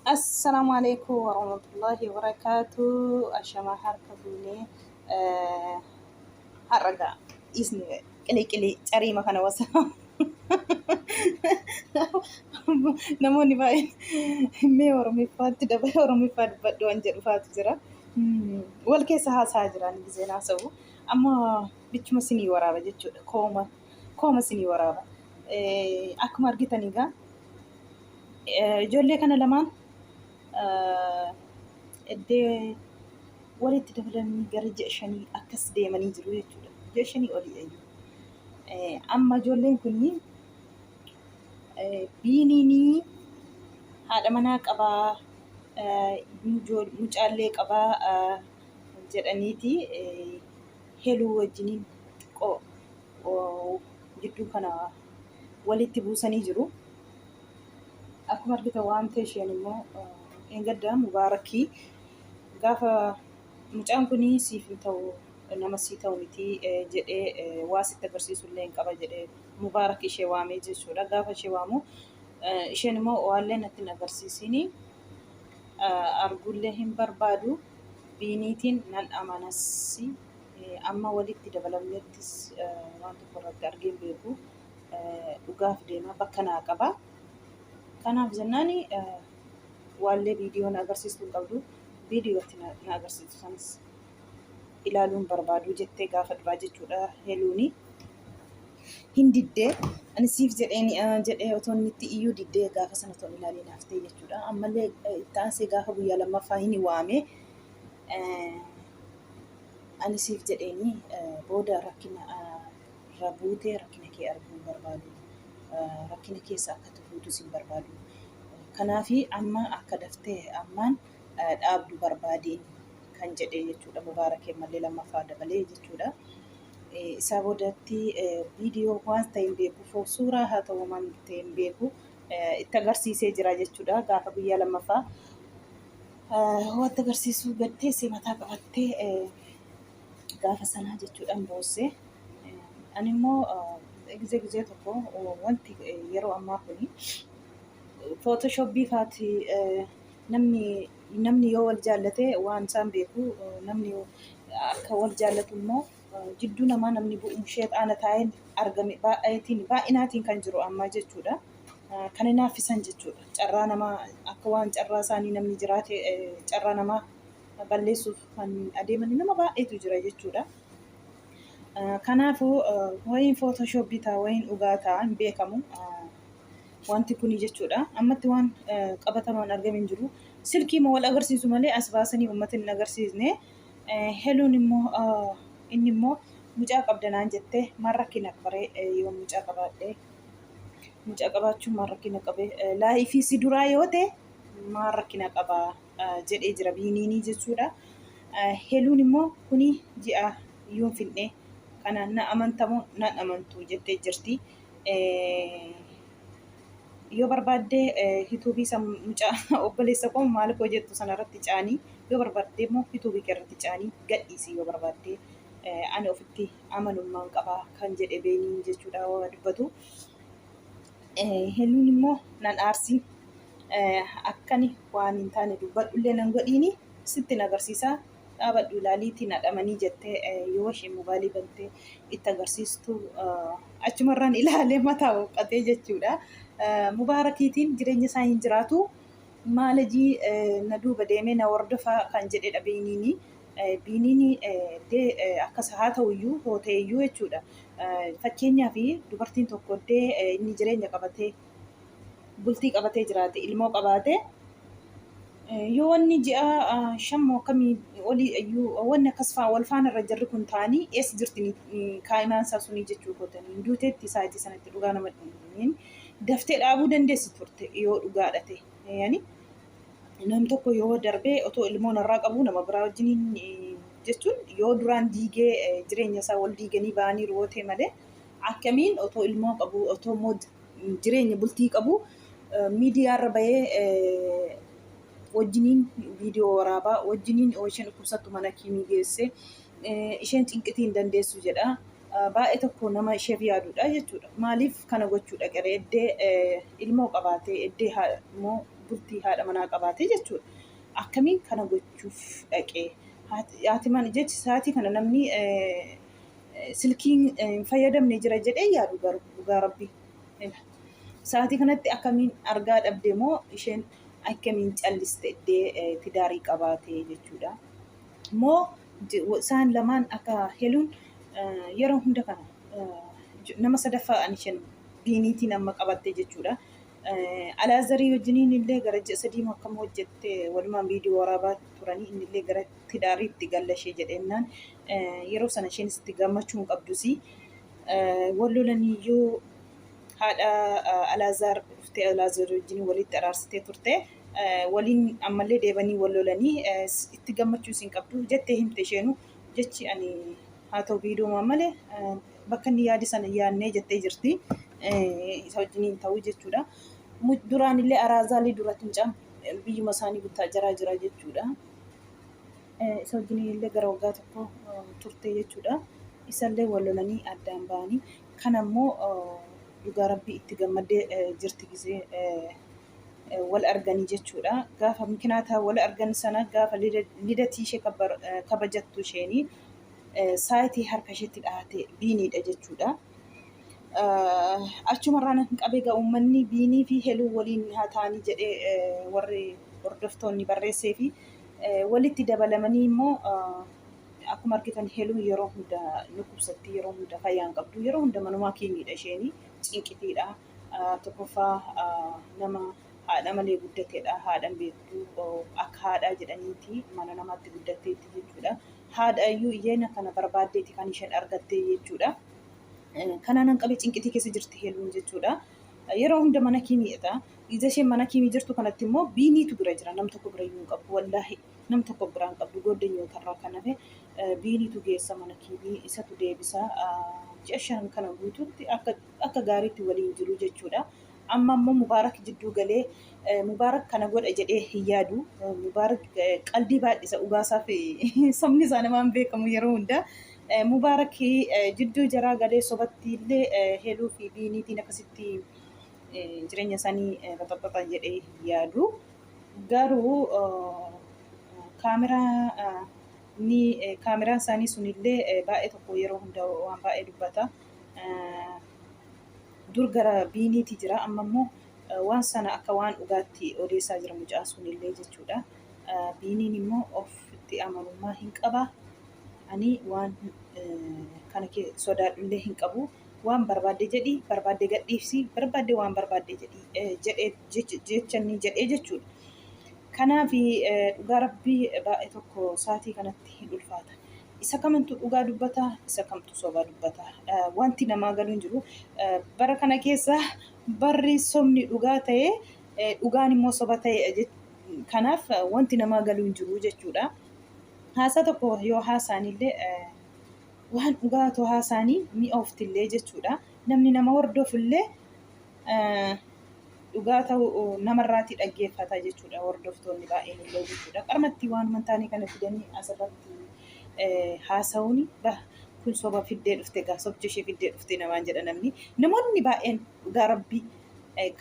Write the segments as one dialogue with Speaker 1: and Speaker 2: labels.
Speaker 1: السلام عليكم ورحمة الله وبركاته. أشما حركة بني حركة إسمي كلي تري ما كان وسا نموني باي مي ورمي فات دبا ورمي فات بدو أنجر فات جرا والكيس ها ساجرا نجزينا سو أما بيتش مسني ورابا جتشو كوما سني ورابا أكمر جتنيجا جولي كان لمان iddee walitti dabalanii gara ji'a shanii akkas deemanii jiru jechuudha. Ji'a shanii olii ayyu. Amma ijoolleen kunii biiniinii haadha manaa qabaa, mucaallee qabaa jedhaniiti heluu wajjiniin xiqqoo gidduu kana walitti buusanii jiru. Akkuma argitan waan ta'e isheen immoo engaddaa mubaarakii gaafa mucaan kunii siif ta'u nama sii ta'u miti jedhee waa sitti agarsiisullee hin qaba jedhee mubaarak ishee waamee jechuudha. Gaafa ishee waamu isheen immoo waallee natti hin agarsiisini argullee hin barbaadu biiniitiin nan amanassi amma walitti dabalamnettis waan tokko irratti argeen beeku dhugaaf deema bakka naa qaba. Kanaaf jennaani waallee viidiyoon agarsiistuu qabdu viidiyootti na agarsiisu sanis ilaaluun barbaadu jettee gaafa duraa jechuudha. Heluuni hin diddee ani siif jedhee otoo inni iyyuu diddee gaafa sana otoo ilaalee naaftee jechuudha. Ammallee itti aansee gaafa guyyaa lammaffaa hin waame ani siif jedheeni booda rakkina rabuutee rakkina kee arguun barbaadu rakkina keessa akka tufuutu sin barbaadu. Kanaafi amma akka daftee ammaan dhaabdu barbaadeen kan jedhee jechuudha. Mubaarakee mallee lammaffaa dabalee jechuudha. Isaa boodatti viidiyoo waan ta'e hin beeku suuraa haa ta'u waan ta'e hin beeku itti agarsiisee jira jechuudha. Gaafa guyyaa lammaffaa wanti agarsiisuu gaddeessee mataa qabattee gaafa sanaa jechuudhaan boossee ani immoo gizee tokko wanti yeroo ammaa kuni Photoshopii faati namni yoo wal jaallate waan isaan beeku namni akka wal jaallatu immoo jidduu namaa namni bu'uun sheexaana taa'ee argame baay'inaatiin kan jiru amma jechuudha. Kan inaaffisan jechuudha. Carraa namaa akka waan carraa isaanii namni jiraate carraa namaa balleessuuf kan adeeman nama baay'eetu jira jechuudha. Kanaafuu wayiin Photoshopii ta'a wayiin dhugaa ta'a hin beekamu. Wanti kuni jechuudha. Ammatti waan qabatamaan argame hin jiru. Silkii immoo wal agarsiisu malee as baasanii uummata hin agarsiisne. Heluun immoo inni immoo mucaa qabdanaan jettee maal rakkina qabee yoo mucaa qabaadhee mucaa qabaachuun maal rakkina qabee laayifii si duraa yoo ta'e maal rakkina qabaa jedhee jira biiniinii jechuudha. Heluun immoo kuni ji'a yoon finne kana na amantamoo nan amantu jettee jirti. Yoo barbaadde yuutuubii isa mucaa obboleessa koo maal koo jettu sanarratti caanii yoo barbaadde immoo yuutuubii irratti caanii gadhiisii yoo barbaadde ani ofitti amanummaan qabaa kan jedhe beeniin jechuudha waa dubbatu. Heluun immoo nan aarsi akkani waan hin taane dubbadhullee nan godhiini sitti na agarsiisaa dhaabadhu ilaaliitii nadhamanii jettee yoo isheen mobaayilii bantee itti agarsiistu achumarraan ilaalee mataa hoqqatee jechuudha. Mubaarakiitiin jireenya isaa hin jiraatu maalajii na duuba deemee na hordofaa kan jedhedha biiniini. Biiniini akkas haa ta'uyyuu hooteeyyuu jechuudha. Fakkeenyaaf dubartiin tokko inni jireenya qabatee bultii qabatee jiraate ilmoo qabaate yoo wanni ji'a shammoo akkamii olii iyyuu wanni akkas wal faana irra jirri kun ta'anii eessa jirti kaa'imaan isaa sunii jechuu kootanii duuteetti isaatii sanatti dhugaa nama dhiin daftee dhaabuu dandeessi turte yoo dhugaadhate. Yani nam tokko yoo darbee otoo ilmoo narraa qabu nama biraa wajjiniin jechuun yoo duraan diigee jireenya isaa wal diiganii ba'anii rootee malee akkamiin otoo ilmoo qabu otoo immoo jireenya bultii qabu miidiyaarra bahee wajjiniin viidiyoo waraabaa wajjiniin isheen dhukkubsattu mana kiimii geesse isheen cinqitii hin dandeessu jedha. Baay'ee tokko nama isheef yaadudha jechuudha. Maaliif kana gochuudha qaree eddee ilmoo qabaatee eddee immoo bultii haadha manaa qabaate jechuudha. Akkamiin kana gochuuf dhaqee haati mana jechi sa'aatii kana namni silkiin hin fayyadamne jira jedhee yaadu dhugaa rabbii. Sa'aatii kanatti akkamiin argaa dhabde moo isheen akkamiin calliste iddee tidaarii qabaate jechuudha. Moo isaan lamaan akka heluun yeroo hunda kana nama sadaffaa isheen biiniitiin amma qabatte jechuudha. Alaazarii wajjiniin illee gara ji'a sadii akkam hojjette walumaan viidiyoo waraabaa turanii inni illee gara tidaariitti gallashee jedhennaan yeroo sana isheenis itti gammachuu hin qabdusi. Wal lolaniyyuu haadha Alaazaar dhuftee Alaazaar wajjiniin walitti araarsitee turte. Waliin ammallee deebanii wal lolanii itti gammachuu hin qabdu jettee himte isheenu jechi ani haa ta'u viidiyoo malee bakka inni yaadi sana yaannee jettee jirti. Isa wajjiniin ta'uu jechuudha. Duraan illee Alaazaarii duratti mucaan biyyuma isaanii bittaa jira jechuudha. Isa wajjiniin illee gara waggaa tokko turte jechuudha. Isallee wal lolanii addaan ba'anii kan ammoo dhugaa rabbii itti gammaddee jirti gisee wal arganii jechuudha. Gaafa mikinaata wal argan sana gaafa lidatii ishee kabajattu isheenii saayitii harka isheetti dhahatee biiniidha jechuudha. Achumarraan hin qabee egaa uummanni biinii fi heluu waliin haa ta'anii jedhee warri hordoftoonni barreessee fi walitti dabalamanii immoo akkuma argitan heluu yeroo hunda dhukkubsatti, yeroo hunda fayyaa hin qabdu, yeroo hunda manumaa keenyidha isheenii cinqitiidha. Tokkoffaa nama haadha malee guddateedha. Haadhaan beektu akka haadhaa jedhaniiti mana namaatti guddatteetti jechuudha. Haadha iyyuu iyyeena kana barbaaddeeti kan isheen argatte jechuudha. Kanaan qabee cinqitii keessa jirti heluun jechuudha. Yeroo hunda mana kiimiidha. Ija isheen mana kiimii jirtu kanatti immoo biiniitu bira jira. Nam tokko bira iyyuu hin qabdu. Wallaahi nam tokko bira hin qabdu. Gooddanyoota kan hafe biiniitu geessa mana kiimii isatu deebisa. Ji'a 5 kana guutuutti akka gaariitti waliin jiru jechuudha. Amma immoo Mubaarak jidduu galee Mubaarak kana godha jedhee hin yaadu. Mubaarak qalbii baadhisa dhugaasaa fi sabni isaa namaan beekamu yeroo hunda. Mubaarak jidduu jaraa galee sobatti illee heluu fi biiniitiin akkasitti jireenya isaanii baxaxaxaa jedhee hin yaadu. Garuu kaameraan isaanii sunillee baay'ee tokko yeroo hunda waan baay'ee dubbata. Dur gara biiniitii jira amma immoo waan sana akka waan dhugaatti odeessaa jira mucaan sunillee jechuudha. Biiniin immoo ofitti amanummaa hin qaba. Ani waan kana sodaadhullee hin qabu. Waan barbaadde jedhi, barbaadde gadhiifsi, barbaadde waan barbaadde jedhee jechuudha. Kanaaf dhugaa rabbii baay'ee tokko sa'aatii kanatti hin ulfaata. Isa kamantu dhugaa dubbata, isa kamtu sobaa dubbata. Wanti namaa galuu hin jiru. Bara kana keessa barri sobni dhugaa ta'ee dhugaan immoo soba ta'e. Kanaaf wanti namaa galuu hin jiru jechuudha. Haasaa tokko yoo haasaanillee waan dhugaa otoo haasaanii mi'ooftillee jechuudha. Namni nama hordofullee dhugaa ta'u namarraatii dhaggeeffata jechuudha. Hordoftoonni baay'een illee jechuudha. Qarmatti waan mantaanii kana fidanii asirratti haasa'uun kun soba fiddee dhufte egaa sobchi ishee fiddee dhufte namaan jedha namni. Namoonni baay'een dhugaa rabbii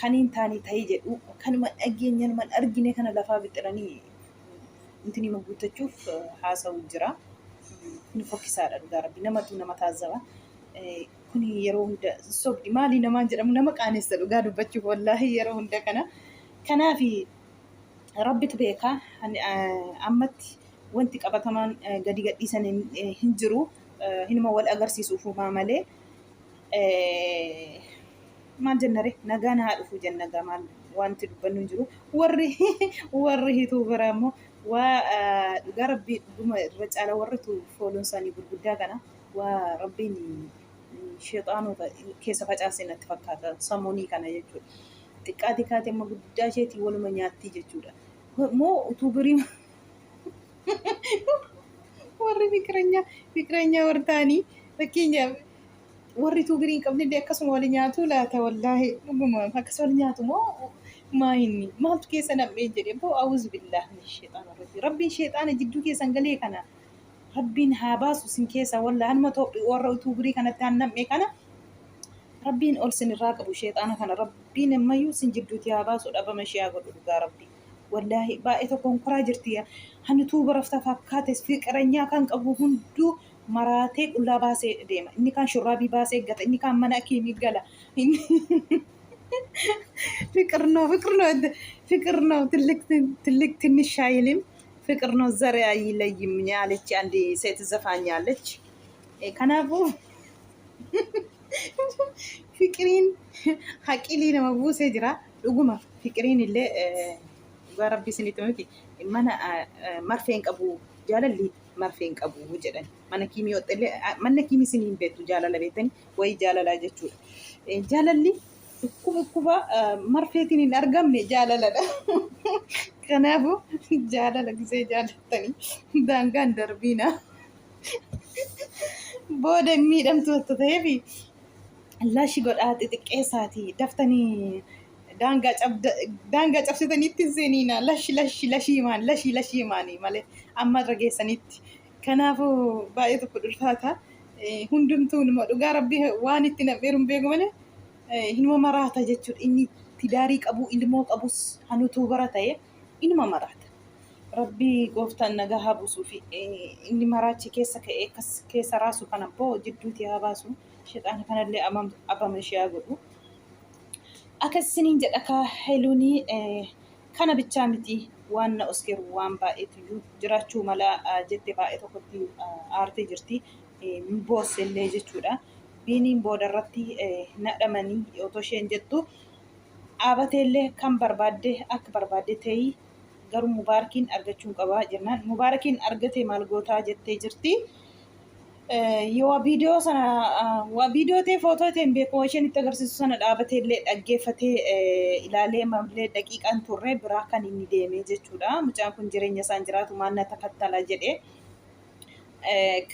Speaker 1: kan hin taane ta'ee jedhu kanuma dhageenyaan man argine kana lafaa bixiranii inti nima guuttachuuf haasa'u jira. Kun fokkisaadha dhugaa rabbii namatu nama taazaba. Kun yeroo hunda sobdi maali namaan jedhamu nama qaanessa dhugaa dubbachuuf wallaahi yeroo hunda kana. Kanaaf rabbitu beeka ammatti wanti qabatamaan gadi gadhiisan hin jiru. Hinuma wal agarsiisuuf uumaa malee maal jennare nagaan haa dhufu jennaga maal wanti dubbannu hin jiru. Warri hituu bira immoo waa dhugaa rabbii dhuguma irra caala warritu fooloon isaanii gurguddaa kana waa rabbiin sheexaanota keessa facaase natti fakkaata samuunii kana jechuudha. Xiqqaati kaatee amma guddaa isheetii waluma nyaatti jechuudha. Moo utuu birii warri fikireenya wartaanii fakkeenyaaf warri utuu birii hin qabne illee akkasuma wali nyaatu laata wallaahi dhuguma akkasuma wali nyaatu moo maa inni maaltu keessa nam'ee jedhee boo awuzu billaahi sheexaana rabbii rabbiin sheexaana jidduu keessan galee kana rabbiin haa baasu sin keessa wallaahi anuma warra utuu birii kanatti haan nam'ee kana Rabbiin ol sinirraa qabu sheexaana kana rabbiin ammayyuu sin jidduuti haa baasu dhabama ishee haa godhu dhugaa rabbi. Wallaahi baay'ee tokkoon koraa jirti. Hanituu barafta fakkaates fiqiranyaa kan qabu hunduu maraatee qullaa baasee deema. Inni kaan shurraabii baasee gata. Inni kaan mana kiimii gala. ፍቅር ነው ፍቅር ነው ፍቅር ነው ትልቅ ትንሽ አይልም ፍቅር ነው ዘር አይለይም ያለች አንድ ሴት ዘፋኝ አለች። ከናፉ ፍቅሪን ሀቂሊ ለመቡሴ ጅራ ዱጉማ ፍቅሪን illee rabbi isinitti miti mana marfeen qabu jaalalli marfeen qabu jedhan mana kiimii hoxxillee mana kiimii isiniin beektu jaalala beektanii wayi jaalalaa jechuudha. Jaalalli dhukkuba marfeetiin hin argamne jaalaladha. Kanaafuu jaalala gisee jaalattanii daangaan darbiina booda miidhamtu akka ta'eef lashi godhaa xixiqqeessaatii daftanii daangaa cabsitanitti seeniina lashii maanii malee amma irra geessanitti. Kanaafuu baay'ee tokko ulfaata. Hundumtuu numa dhugaa rabbi waan itti nam'eeruun beeku malee inuma maraata jechuudha. Inni tidaarii qabu ilmoo qabus hanutuu bara ta'e inuma maraata. Rabbii gooftaan nagaa haa buusuu fi inni maraachi keessa ka'ee keessa raasu kana boo jidduuti haa baasu. Sheexaana kanallee abama ishee haa godhu. Akkasiniin jedha ka heluunii kana bichaa miti waan na oskeeru waan baay'eetu jiraachuu mala jettee baay'ee tokkotti aartee jirti. Boossellee jechuudha. Biiniin boodarratti nadhamanii otoo isheen jettu dhaabateellee kan barbaadde akka barbaadde ta'ii garuu mubaarakiin argachuun qabaa jennaan. Mubaarakiin argate maal gootaa jettee jirti. Yoo viidiyoo ta'e footoo ta'e beekoo isheen itti agarsiisu sana dhaabateellee dhaggeeffatee ilaalee malee daqiiqaan turre biraa kan inni deemee jechuudha. Mucaan kun jireenya isaan jiraatu maanna takattala jedhee.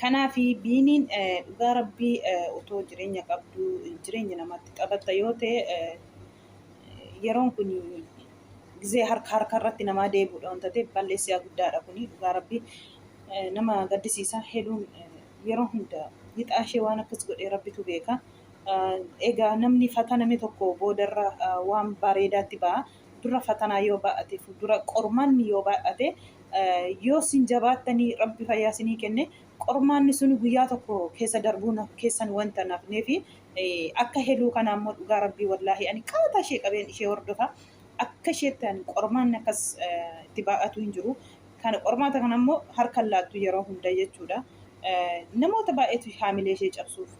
Speaker 1: Kanaaf biiniin dhugaa rabbii otoo jireenya qabdu jireenya namatti taphatta yoo ta'e yeroon kun gizee harka irratti namaa deebi'udha wanta ta'eef balleessaa guddaadha kuni dhugaa rabbii nama gaddisiisa heluun yeroo hunda lixaa ishee waan akkas godhee rabbitu beeka. Egaa namni fataname tokko boodarra waan bareedaatti ba'a. Dura fatanaa yoo baa'ate dura qormaanni yoo baa'ate yoo sin jabaattanii rabbi fayyaa isinii kenne qormaanni sun guyyaa tokko keessa darbuun keessan wanta nafnee fi akka heluu kana ammoo dhugaa rabbii wallaahi ani qaataa ishee qabeen ishee hordofa akka isheetti ani qormaanni akkas itti baa'atu hin jiru. Kana qormaata kana ammoo harkaan laattu yeroo hunda jechuudha. Namoota baay'eetu haamilee ishee cabsuuf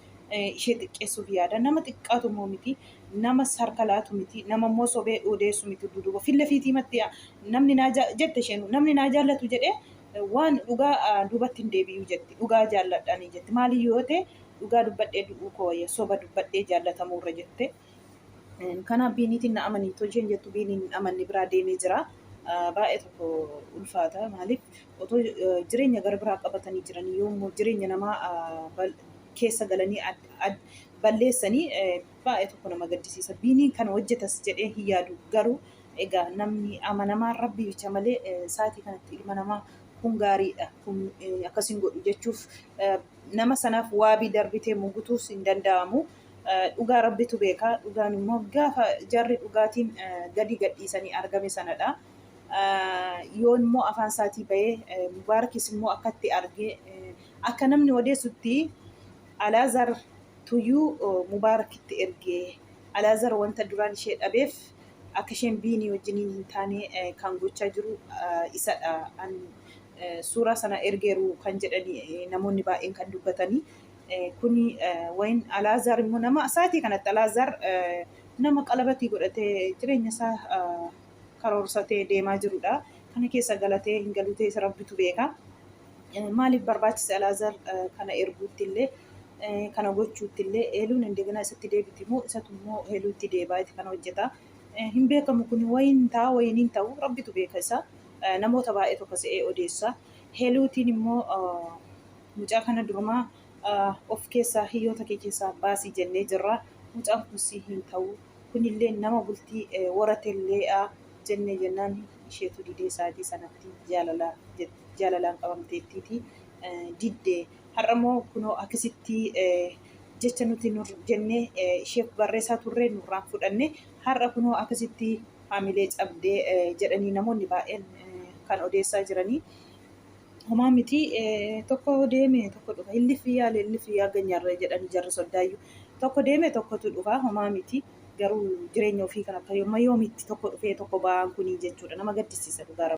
Speaker 1: ishee xiqqeessuuf yaada. Nama xiqqaatu immoo miti. Nama harka laatu miti. Nama immoo sobee odeessu miti duduuba. Filla fiitii matti namni naa jette isheen namni naa jaallatu jedhee waan dhugaa duubatti hin deebi'u jetti. Dhugaa jaalladhaanii jetti. Maali yoo ta'e dhugaa dubbadhee du'uu kooyya soba dubbadhee jaallatamuurra jette. Kanaaf biiniitiin na amanii tolcheen jettu biiniin amanni biraa deemee jira. Baay'ee tokko ulfaata. Maaliif otoo jireenya gara biraa qabatanii jiranii yommuu jireenya namaa keessa galanii balleessanii baay'ee tokko nama gaddisiisa. Biiniin kana hojjetas jedhee hin yaadu garuu egaa namni amanamaa rabbi bicha malee sa'aatii kanatti ilma namaa kun gaariidha kun akkasiin godhu jechuuf nama sanaaf waabii darbitee mugutuus hin danda'amu. Dhugaa rabbitu beeka. Dhugaan immoo gaafa jarri dhugaatiin gadi gadhiisanii argame sanadha. Yoo immoo afaan isaatii bahee mubaarakis immoo akkatti argee akka namni odeessutti Alaazar tuyyuu mubaarakitti ergee Alaazar wanta duraan ishee dhabeef akka isheen biinii wajjiniin hin taane kan gochaa jiru isadha. Suuraa sana ergeeru kan jedhanii namoonni baay'een kan dubbatanii. Kuni wayin Alaazar immoo nama isaatii kanatti Alaazar nama qalabatii godhatee jireenya isaa karoorsatee deemaa jirudha. Kana keessa galatee hin galutee isa rabbitu beeka. Maaliif barbaachise Alaazar kana erguutti illee kana gochuutti illee heeluun indegana isatti deebiti moo isatu immoo heeluutti deebaati kana hojjeta. Hin beekamu kun wayin ta'a wayin hin ta'u rabbitu beeka isa. Namoota baay'ee tokko se'ee odeessa. Heeluutiin immoo mucaa kana durumaa of keessaa hiyyoota kee keessaa baasii jennee jirra. Mucaan kunis hin ta'u kunillee nama bultii waratellee jennee jennaan isheetu didee isaatii sanatti jaalalaan qabamteettiiti diddee har'a immoo kunoo akkasitti jecha nuti nur jennee isheef barreessaa turre nurraan fudhanne har'a kunoo akkasitti haamilee cabdee jedhanii namoonni baay'een kan odeessaa jiranii. Homaa miti tokko deeme tokko dhufa hilli fiyyaa ganyarra jedhanii jarri soddaayyuu tokko deeme tokkotu dhufa homaa miti garuu jireenya ofii kan akka yoomitti tokko dhufee tokko ba'aan kunii jechuudha nama gaddisiisa dhugaa.